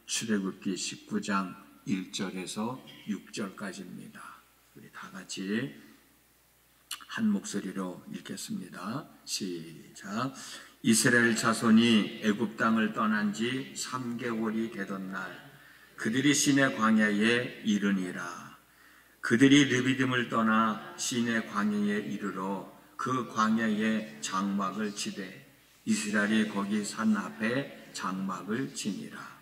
출애굽기 19장 1절에서 6절까지입니다. 우리 다 같이 한 목소리로 읽겠습니다. 시작. 이스라엘 자손이 애굽 땅을 떠난 지 3개월이 되던 날 그들이 시내 광야에 이르니라. 그들이 르비딤을 떠나 시내 광야에 이르러 그 광야에 장막을 치되 이스라엘이 거기 산 앞에 장막을 치니라.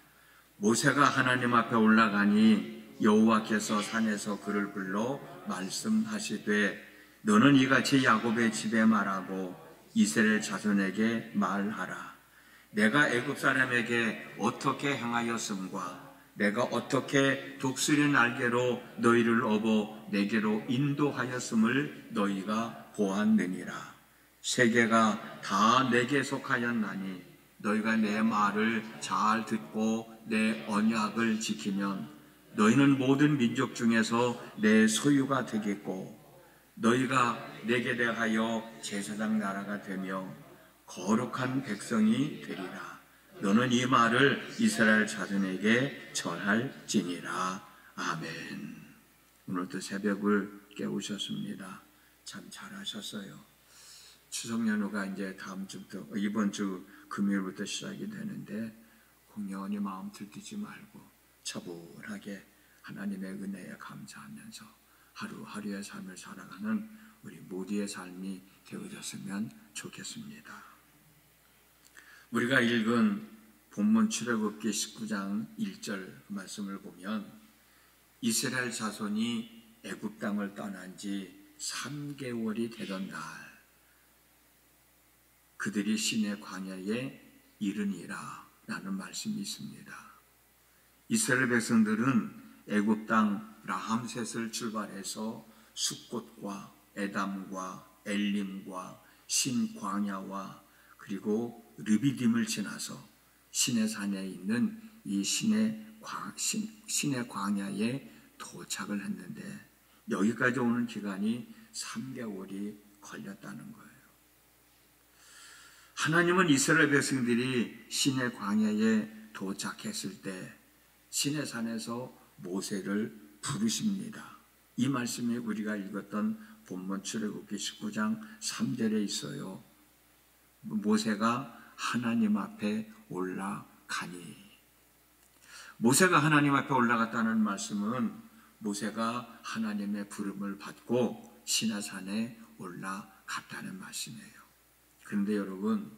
모세가 하나님 앞에 올라가니 여호와께서 산에서 그를 불러 말씀하시되 너는 이같이 야곱의 집에 말하고 이스라엘 자손에게 말하라. 내가 애굽 사람에게 어떻게 행하였음과 내가 어떻게 독수리 날개로 너희를 업어 내게로 인도하였음을 너희가 보았느니라. 세계가 다 내게 속하였나니 너희가 내 말을 잘 듣고 내 언약을 지키면 너희는 모든 민족 중에서 내 소유가 되겠고 너희가 내게 대하여 제사장 나라가 되며 거룩한 백성이 되리라. 너는 이 말을 이스라엘 자손에게 전할지니라. 아멘. 오늘도 새벽을 깨우셨습니다. 참 잘하셨어요. 추석 연휴가 이제 다음 주부터 이번 주 금요일부터 시작이 되는데 공연히 마음 들뜨지 말고 차분하게 하나님의 은혜에 감사하면서 하루하루의 삶을 살아가는 우리 모두의 삶이 되어졌으면 좋겠습니다. 우리가 읽은 본문 출애굽기 19장 1절 말씀을 보면 이스라엘 자손이 애굽 땅을 떠난 지 3개월이 되던 날 그들이 시내 광야에 이르니라 라는 말씀이 있습니다. 이스라엘 백성들은 애굽 땅 라함셋을 출발해서 숫꽃과 에담과 엘림과 신광야와 그리고 르비딤을 지나서 시내산에 있는 이 시내 광야에 도착을 했는데 여기까지 오는 기간이 3개월이 걸렸다는 거예요. 하나님은 이스라엘 백성들이 시내 광야에 도착했을 때 시내산에서 모세를 부르십니다. 이 말씀이 우리가 읽었던 본문 출애굽기 19장 3절에 있어요. 모세가 하나님 앞에 올라가니. 모세가 하나님 앞에 올라갔다는 말씀은 모세가 하나님의 부름을 받고 시내산에 올라갔다는 말씀이에요. 그런데 여러분,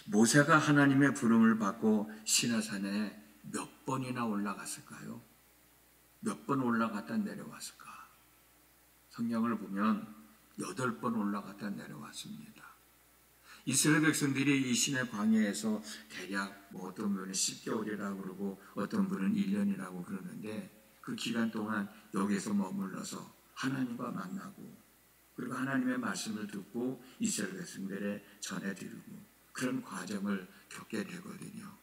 모세가 하나님의 부름을 받고 시내산에 몇 번이나 올라갔을까요? 몇 번 올라갔다 내려왔을까? 성경을 보면 8번 올라갔다 내려왔습니다. 이스라엘 백성들이 이 시내 광야에서 대략 어떤 분은 10개월이라고 그러고 어떤 분은 1년이라고 그러는데 그 기간 동안 여기에서 머물러서 하나님과 만나고 그리고 하나님의 말씀을 듣고 이스라엘 백성들에 전해드리고 그런 과정을 겪게 되거든요.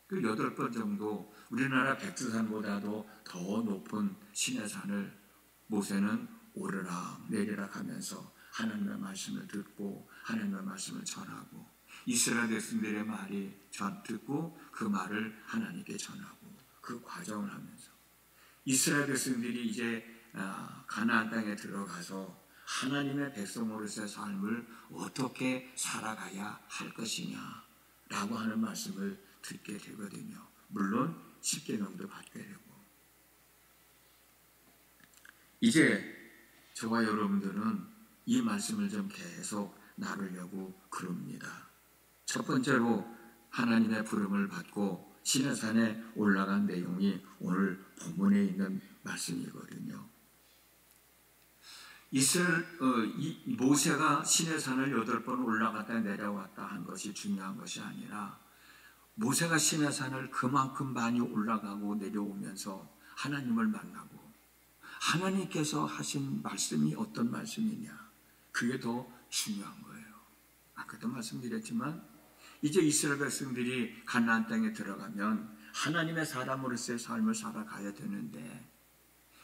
그 8번 정도 우리나라 백두산보다도 더 높은 시내산을 모세는 오르락 내리락 하면서 하나님의 말씀을 듣고 하나님의 말씀을 전하고 이스라엘 백성들의 말이 듣고 그 말을 하나님께 전하고 그 과정을 하면서 이스라엘 백성들이 이제 가나안 땅에 들어가서 하나님의 백성으로서의 삶을 어떻게 살아가야 할 것이냐 라고 하는 말씀을 듣게 되거든요. 물론 십계명도 받게 되고 이제 저와 여러분들은 이 말씀을 좀 계속 나누려고 그럽니다. 첫 번째로 하나님의 부름을 받고 시내산에 올라간 내용이 오늘 본문에 있는 말씀이거든요. 모세가 시내산을 8번 올라갔다 내려왔다 한 것이 중요한 것이 아니라 모세가 시내산을 그만큼 많이 올라가고 내려오면서 하나님을 만나고 하나님께서 하신 말씀이 어떤 말씀이냐 그게 더 중요한 거예요. 아까도 말씀드렸지만 이제 이스라엘 백성들이 가나안 땅에 들어가면 하나님의 사람으로서의 삶을 살아가야 되는데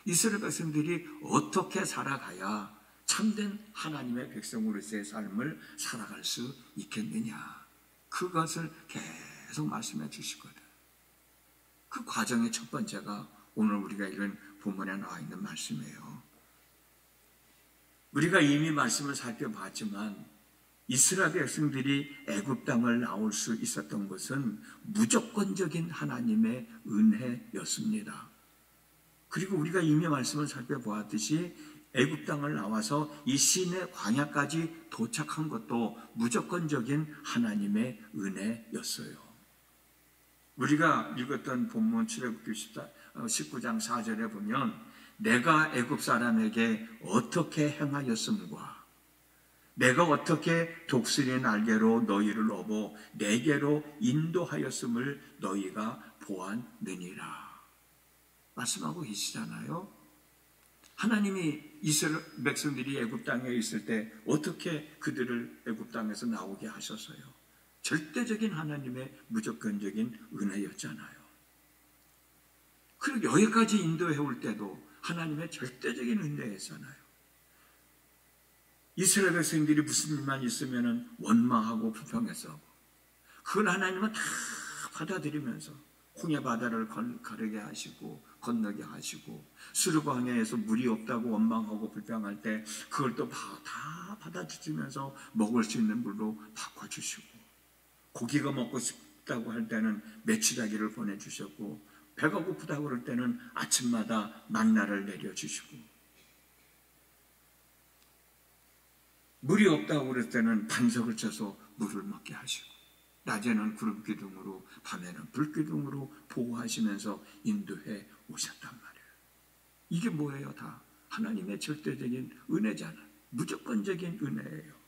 이스라엘 백성들이 어떻게 살아가야 참된 하나님의 백성으로서의 삶을 살아갈 수 있겠느냐 그것을 계속 말씀해 주시거든. 그 과정의 첫 번째가 오늘 우리가 읽은 본문에 나와 있는 말씀이에요. 우리가 이미 말씀을 살펴봤지만 이스라엘 백성들이 애굽 땅을 나올 수 있었던 것은 무조건적인 하나님의 은혜였습니다. 그리고 우리가 이미 말씀을 살펴보았듯이 애굽 땅을 나와서 이 시내 광야까지 도착한 것도 무조건적인 하나님의 은혜였어요. 우리가 읽었던 본문 출애굽기 19장 4절에 보면 내가 애굽 사람에게 어떻게 행하였음과 내가 어떻게 독수리 날개로 너희를 업어 내게로 인도하였음을 너희가 보았느니라 말씀하고 계시잖아요. 하나님이 이스라엘 백성들이 애굽 땅에 있을 때 어떻게 그들을 애굽 땅에서 나오게 하셨어요? 절대적인 하나님의 무조건적인 은혜였잖아요. 그리고 여기까지 인도해 올 때도 하나님의 절대적인 은혜였잖아요. 이스라엘 백성들이 무슨 일만 있으면 원망하고 불평했어. 그걸 하나님은 다 받아들이면서 홍해 바다를 가르게 하시고 건너게 하시고 수르광야에서 물이 없다고 원망하고 불평할 때 그걸 또 다 받아주시면서 먹을 수 있는 물로 바꿔주시고 고기가 먹고 싶다고 할 때는 메추라기를 보내주셨고 배가 고프다고 그럴 때는 아침마다 만나를 내려주시고 물이 없다고 그럴 때는 반석을 쳐서 물을 먹게 하시고 낮에는 구름 기둥으로 밤에는 불 기둥으로 보호하시면서 인도해 오셨단 말이에요. 이게 뭐예요? 다 하나님의 절대적인 은혜잖아요. 무조건적인 은혜예요.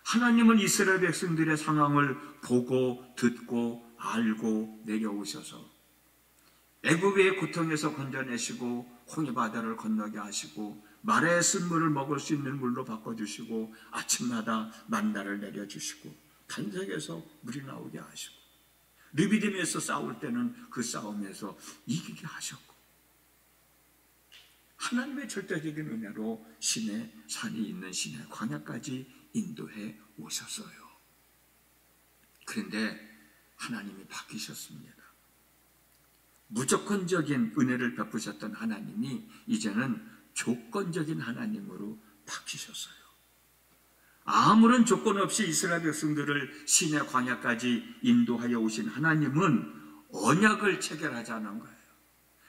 하나님은 이스라엘 백성들의 상황을 보고 듣고 알고 내려오셔서 애굽의 고통에서 건져내시고 홍해 바다를 건너게 하시고 말의 쓴물을 먹을 수 있는 물로 바꿔주시고 아침마다 만나를 내려주시고 반석에서 물이 나오게 하시고 르비딤에서 싸울 때는 그 싸움에서 이기게 하셨고 하나님의 절대적인 은혜로 신의 산이 있는 신의 광야까지 인도해 오셨어요. 그런데 하나님이 바뀌셨습니다. 무조건적인 은혜를 베푸셨던 하나님이 이제는 조건적인 하나님으로 바뀌셨어요. 아무런 조건 없이 이스라엘 백성들을 신의 광야까지 인도하여 오신 하나님은 언약을 체결하자는 거예요.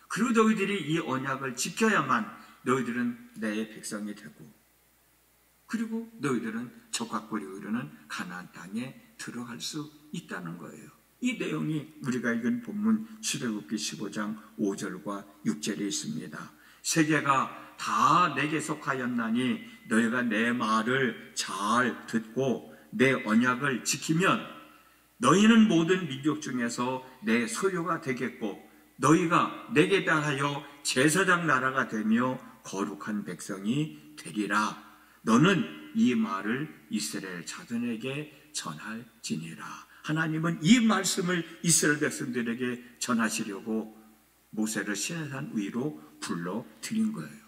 그리고 너희들이 이 언약을 지켜야만 너희들은 내 백성이 되고 그리고 너희들은 적과 꿀이 흐르는 가나안 땅에 들어갈 수 있다는 거예요. 이 내용이 우리가 읽은 본문 출애굽기 15장 5절과 6절에 있습니다. 세계가 다 내게 속하였나니 너희가 내 말을 잘 듣고 내 언약을 지키면 너희는 모든 민족 중에서 내 소유가 되겠고 너희가 내게 당하여 제사장 나라가 되며 거룩한 백성이 되리라. 너는 이 말을 이스라엘 자손에게 전할지니라. 하나님은 이 말씀을 이스라엘 백성들에게 전하시려고 모세를 시내산 위로 불러드린 거예요.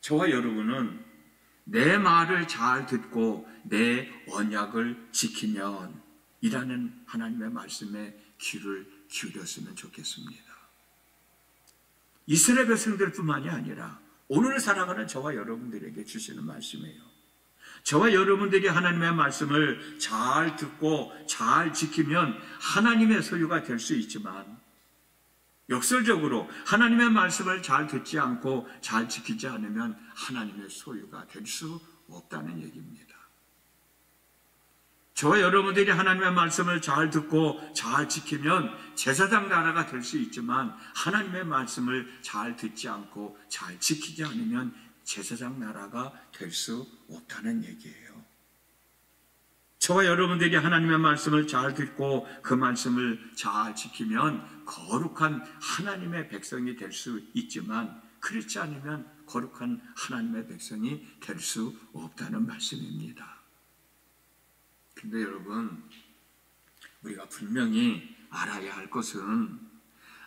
저와 여러분은 내 말을 잘 듣고 내 언약을 지키면 이라는 하나님의 말씀에 귀를 기울였으면 좋겠습니다. 이스라엘 백성들뿐만이 아니라 오늘 살아가는 저와 여러분들에게 주시는 말씀이에요. 저와 여러분들이 하나님의 말씀을 잘 듣고 잘 지키면 하나님의 소유가 될 수 있지만 역설적으로 하나님의 말씀을 잘 듣지 않고 잘 지키지 않으면 하나님의 소유가 될 수 없다는 얘기입니다. 저와 여러분들이 하나님의 말씀을 잘 듣고 잘 지키면 제사장 나라가 될 수 있지만 하나님의 말씀을 잘 듣지 않고 잘 지키지 않으면 제사장 나라가 될 수 없다는 얘기예요. 저와 여러분들이 하나님의 말씀을 잘 듣고 그 말씀을 잘 지키면 거룩한 하나님의 백성이 될 수 있지만 그렇지 않으면 거룩한 하나님의 백성이 될 수 없다는 말씀입니다. 근데 여러분, 우리가 분명히 알아야 할 것은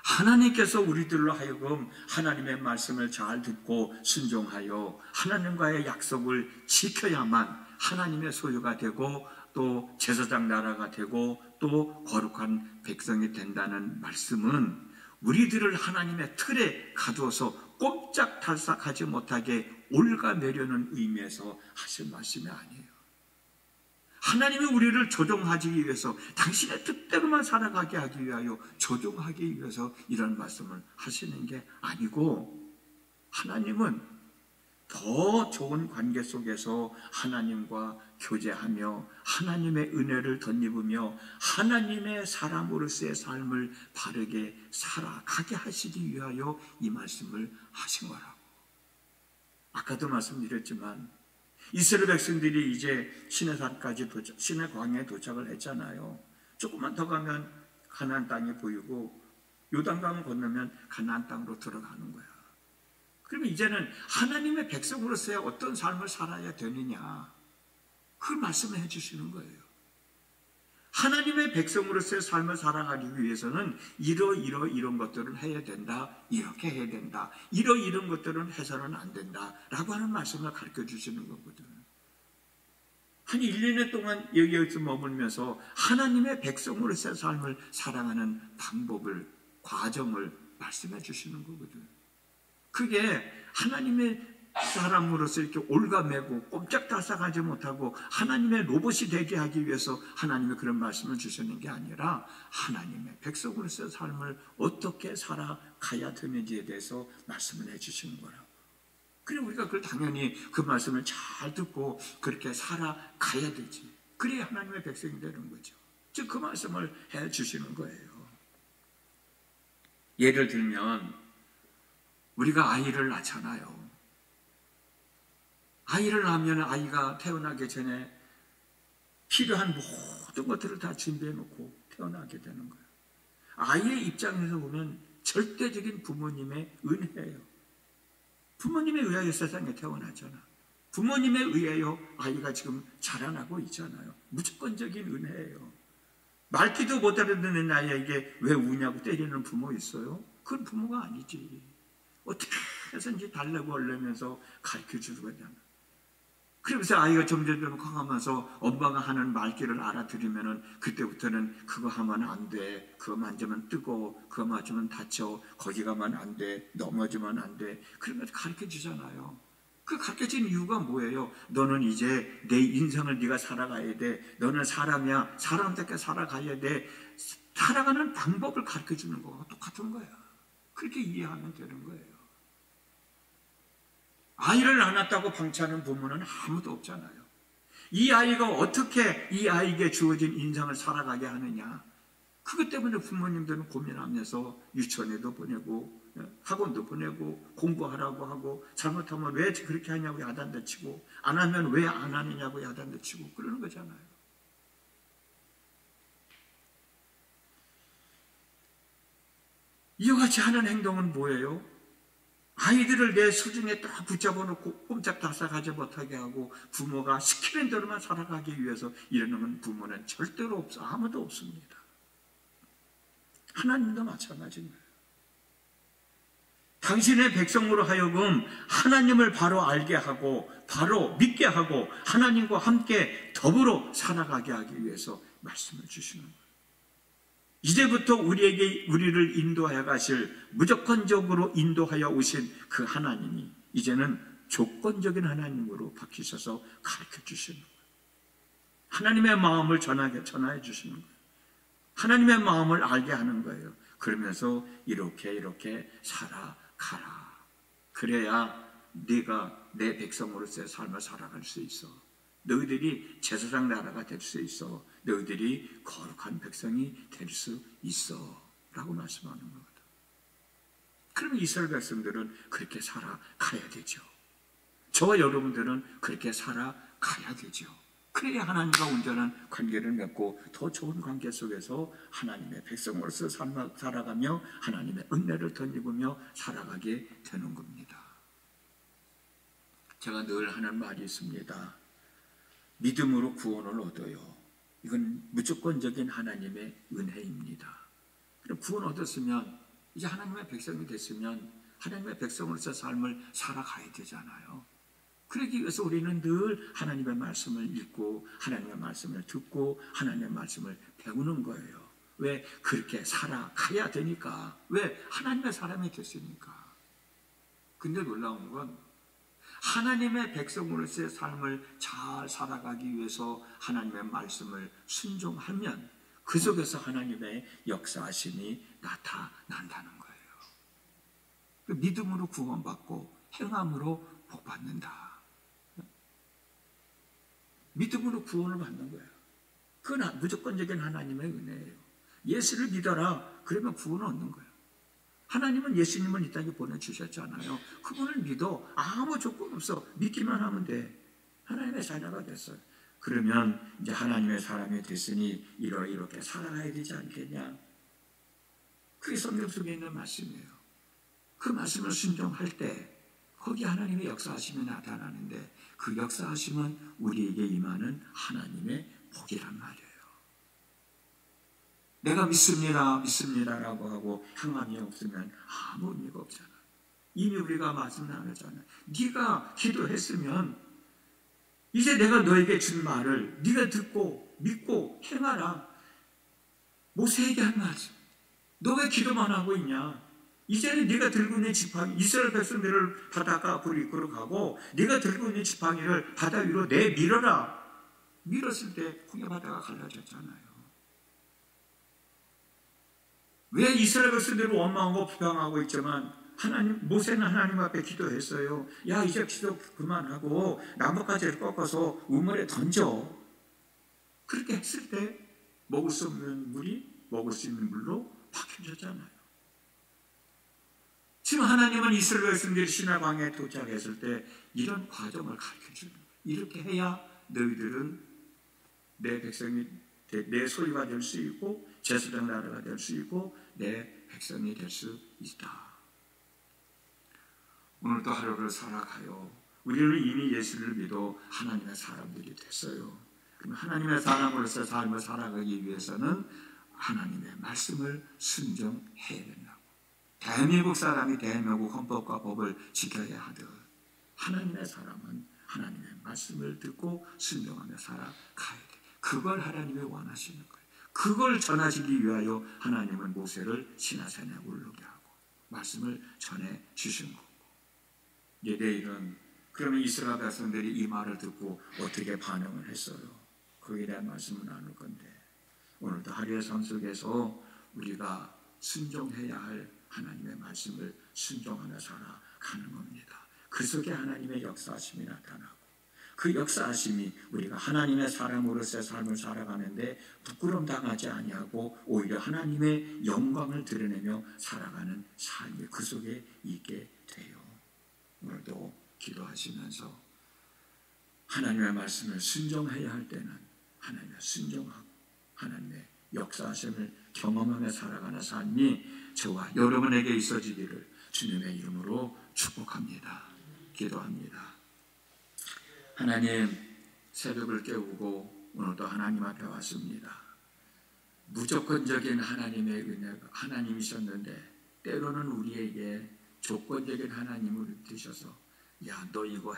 하나님께서 우리들로 하여금 하나님의 말씀을 잘 듣고 순종하여 하나님과의 약속을 지켜야만 하나님의 소유가 되고 또 제사장 나라가 되고 또 거룩한 백성이 된다는 말씀은 우리들을 하나님의 틀에 가두어서 꼼짝달싹하지 못하게 올가매려는 의미에서 하신 말씀이 아니에요. 하나님이 우리를 조종하기 위해서, 당신의 뜻대로만 살아가게 하기 위하여 조종하기 위해서 이런 말씀을 하시는 게 아니고, 하나님은 더 좋은 관계 속에서 하나님과 교제하며 하나님의 은혜를 덧입으며 하나님의 사람으로서의 삶을 바르게 살아가게 하시기 위하여 이 말씀을 하신 거라고. 아까도 말씀드렸지만 이스라엘 백성들이 이제 시내산까지 시내 광야에 도착을 했잖아요. 조금만 더 가면 가나안 땅이 보이고 요단강을 건너면 가나안 땅으로 들어가는 거야. 그러면 이제는 하나님의 백성으로서의 어떤 삶을 살아야 되느냐, 그걸 말씀해 주시는 거예요. 하나님의 백성으로서의 삶을 살아가기 위해서는 이런 것들을 해야 된다, 이렇게 해야 된다, 이런 것들은 해서는 안 된다 라고 하는 말씀을 가르쳐 주시는 거거든. 한 1, 2년 동안 여기에서 머물면서 하나님의 백성으로서의 삶을 살아가는 방법을, 과정을 말씀해 주시는 거거든. 그게 하나님의 사람으로서 이렇게 올가매고 꼼짝달싹하지 못하고 하나님의 로봇이 되게 하기 위해서 하나님의 그런 말씀을 주시는 게 아니라 하나님의 백성으로서의 삶을 어떻게 살아가야 되는지에 대해서 말씀을 해주시는 거라고. 그리고 우리가 그걸 당연히 그 말씀을 잘 듣고 그렇게 살아가야 되지. 그래야 하나님의 백성이 되는 거죠. 즉 그 말씀을 해주시는 거예요. 예를 들면 우리가 아이를 낳잖아요. 아이를 낳으면 아이가 태어나기 전에 필요한 모든 것들을 다 준비해 놓고 태어나게 되는 거예요. 아이의 입장에서 보면 절대적인 부모님의 은혜예요. 부모님에 의하여 세상에 태어나잖아. 부모님에 의하여 아이가 지금 자라나고 있잖아요. 무조건적인 은혜예요. 말귀도 못 알아듣는 아이에게 왜 우냐고 때리는 부모 있어요? 그건 부모가 아니지. 어떻게 해서든지 달라고 하려면서 가르쳐 주고 있잖아. 그러면서 아이가 점점 커가면서 엄마가 하는 말귀를 알아들으면은 그때부터는 그거 하면 안 돼, 그거 만지면 뜨거워, 그거 맞으면 다쳐, 거기 가면 안 돼, 넘어지면 안 돼. 그러면서 가르쳐 주잖아요. 그 가르쳐 주는 이유가 뭐예요? 너는 이제 내 인생을 네가 살아가야 돼. 너는 사람이야. 사람답게 살아가야 돼. 살아가는 방법을 가르쳐 주는 거와 똑같은 거야. 그렇게 이해하면 되는 거예요. 아이를 낳았다고 방치하는 부모는 아무도 없잖아요. 이 아이가 어떻게 이 아이에게 주어진 인생을 살아가게 하느냐, 그것 때문에 부모님들은 고민하면서 유치원에도 보내고 학원도 보내고 공부하라고 하고, 잘못하면 왜 그렇게 하냐고 야단도 치고, 안 하면 왜 안 하느냐고 야단도 치고 그러는 거잖아요. 이와 같이 하는 행동은 뭐예요? 아이들을 내 수중에 딱 붙잡아 놓고 꼼짝달싹하지 못하게 하고 부모가 시키는 대로만 살아가기 위해서 이러는 부모는 절대로 없어. 아무도 없습니다. 하나님도 마찬가지입니다. 당신의 백성으로 하여금 하나님을 바로 알게 하고 바로 믿게 하고 하나님과 함께 더불어 살아가게 하기 위해서 말씀을 주시는 거예요. 이제부터 우리를 인도하여 가실, 무조건적으로 인도하여 오신 그 하나님이 이제는 조건적인 하나님으로 바뀌셔서 가르쳐 주시는 거예요. 하나님의 마음을 전하여 주시는 거예요. 하나님의 마음을 알게 하는 거예요. 그러면서 이렇게 살아가라. 그래야 네가 내 백성으로서의 삶을 살아갈 수 있어. 너희들이 제사장 나라가 될 수 있어. 너희들이 거룩한 백성이 될 수 있어 라고 말씀하는 겁니다. 그럼 이스라엘 백성들은 그렇게 살아가야 되죠. 저와 여러분들은 그렇게 살아가야 되죠. 그래야 하나님과 온전한 관계를 맺고 더 좋은 관계 속에서 하나님의 백성으로서 살아가며 하나님의 은혜를 덧입으며 살아가게 되는 겁니다. 제가 늘 하는 말이 있습니다. 믿음으로 구원을 얻어요. 이건 무조건적인 하나님의 은혜입니다. 구원 얻었으면 이제 하나님의 백성이 됐으면 하나님의 백성으로서 삶을 살아가야 되잖아요. 그러기 위해서 우리는 늘 하나님의 말씀을 읽고 하나님의 말씀을 듣고 하나님의 말씀을 배우는 거예요. 왜? 그렇게 살아가야 되니까. 왜? 하나님의 사람이 됐으니까. 근데 놀라운 건 하나님의 백성으로서의 삶을 잘 살아가기 위해서 하나님의 말씀을 순종하면 그 속에서 하나님의 역사하심이 나타난다는 거예요. 믿음으로 구원받고 행함으로 복받는다. 믿음으로 구원을 받는 거예요. 그건 무조건적인 하나님의 은혜예요. 예수를 믿어라. 그러면 구원을 얻는 거예요. 하나님은 예수님을 이 땅에 보내주셨잖아요. 그분을 믿어. 아무 조건 없어. 믿기만 하면 돼. 하나님의 자녀가 됐어요. 그러면 이제 하나님의 사람이 됐으니 이렇게 살아가야 되지 않겠냐. 그게 성경 속에 있는 말씀이에요. 그 말씀을 순종할 때 거기 하나님의 역사하심이 나타나는데 그 역사하심은 우리에게 임하는 하나님의 복이란 말이에요. 내가 믿습니다라고 하고 행함이 없으면 아무 의미가 없잖아. 이미 우리가 말씀 나눴잖아요. 네가 기도했으면 이제 내가 너에게 준 말을 네가 듣고 믿고 행하라. 모세에게 한 말씀. 너 왜 기도만 하고 있냐? 이제는 네가 들고 있는 지팡이, 이스라엘 백성들을 바닷가 앞으로 이끌어 가고 네가 들고 있는 지팡이를 바다 위로 내밀어라. 밀었을 때 홍해 바다가 갈라졌잖아요. 왜 이스라엘 백성들을 원망하고 비방하고 있지만 모세는 하나님 앞에 기도했어요. 야, 이제 기도 그만하고 나뭇가지를 꺾어서 우물에 던져. 그렇게 했을 때 먹을 수 없는 물이 먹을 수 있는 물로 바뀌어졌잖아요. 지금 하나님은 이스라엘 백성들이 시내 광야에 도착했을 때 이런 과정을 가르쳐주는 거예요. 이렇게 해야 너희들은 내 백성이 내 소유가 될 수 있고 제사장 나라가 될 수 있고 내 백성이 될 수 있다. 오늘도 하루를 살아가요. 우리는 이미 예수를 믿어 하나님의 사람들이 됐어요. 그럼 하나님의 사람으로서 삶을 살아가기 위해서는 하나님의 말씀을 순종해야 된다고. 대한민국 사람이 대한민국 헌법과 법을 지켜야 하듯 하나님의 사람은 하나님의 말씀을 듣고 순종하며 살아가야 돼. 그걸 하나님이 원하시는 거예요. 그걸 전하시기 위하여 하나님은 모세를 시내산에 오르게 하고 말씀을 전해 주신 거고. 내일은 그러면 이스라엘 백성들이 이 말을 듣고 어떻게 반응을 했어요? 거기에 대한 말씀을 나눌 건데 오늘도 하루의 삶 속에서 우리가 순종해야 할 하나님의 말씀을 순종하며 살아가는 겁니다. 그 속에 하나님의 역사하심이 나타나고 그 역사하심이 우리가 하나님의 사람으로서의 삶을 살아가는데 부끄러움 당하지 아니하고 오히려 하나님의 영광을 드러내며 살아가는 삶이 그 속에 있게 돼요. 오늘도 기도하시면서 하나님의 말씀을 순종해야 할 때는 하나님의 순종하고 하나님의 역사하심을 경험하며 살아가는 삶이 저와 여러분에게 있어지기를 주님의 이름으로 축복합니다. 기도합니다. 하나님, 새벽을 깨우고 오늘도 하나님 앞에 왔습니다. 무조건적인 하나님의 은혜가 하나님이셨는데 때로는 우리에게 조건적인 하나님을 드셔서 야, 너 이거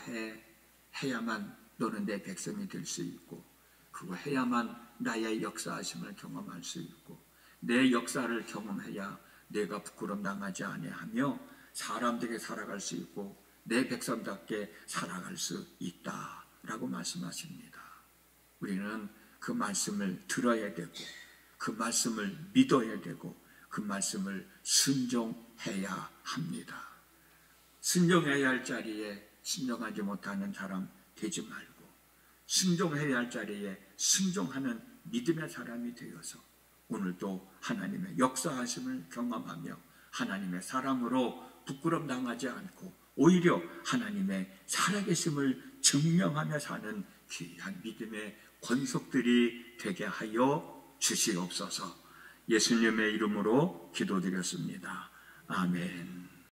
해야만 너는 내 백성이 될 수 있고 그거 해야만 나의 역사하심을 경험할 수 있고 내 역사를 경험해야 내가 부끄럼 당하지 아니하며 사람들에게 살아갈 수 있고 내 백성답게 살아갈 수 있다라고 말씀하십니다. 우리는 그 말씀을 들어야 되고 그 말씀을 믿어야 되고 그 말씀을 순종해야 합니다. 순종해야 할 자리에 순종하지 못하는 사람 되지 말고 순종해야 할 자리에 순종하는 믿음의 사람이 되어서 오늘도 하나님의 역사하심을 경험하며 하나님의 사람으로 부끄럼 당하지 않고 오히려 하나님의 살아계심을 증명하며 사는 귀한 믿음의 권속들이 되게 하여 주시옵소서. 예수님의 이름으로 기도드렸습니다. 아멘.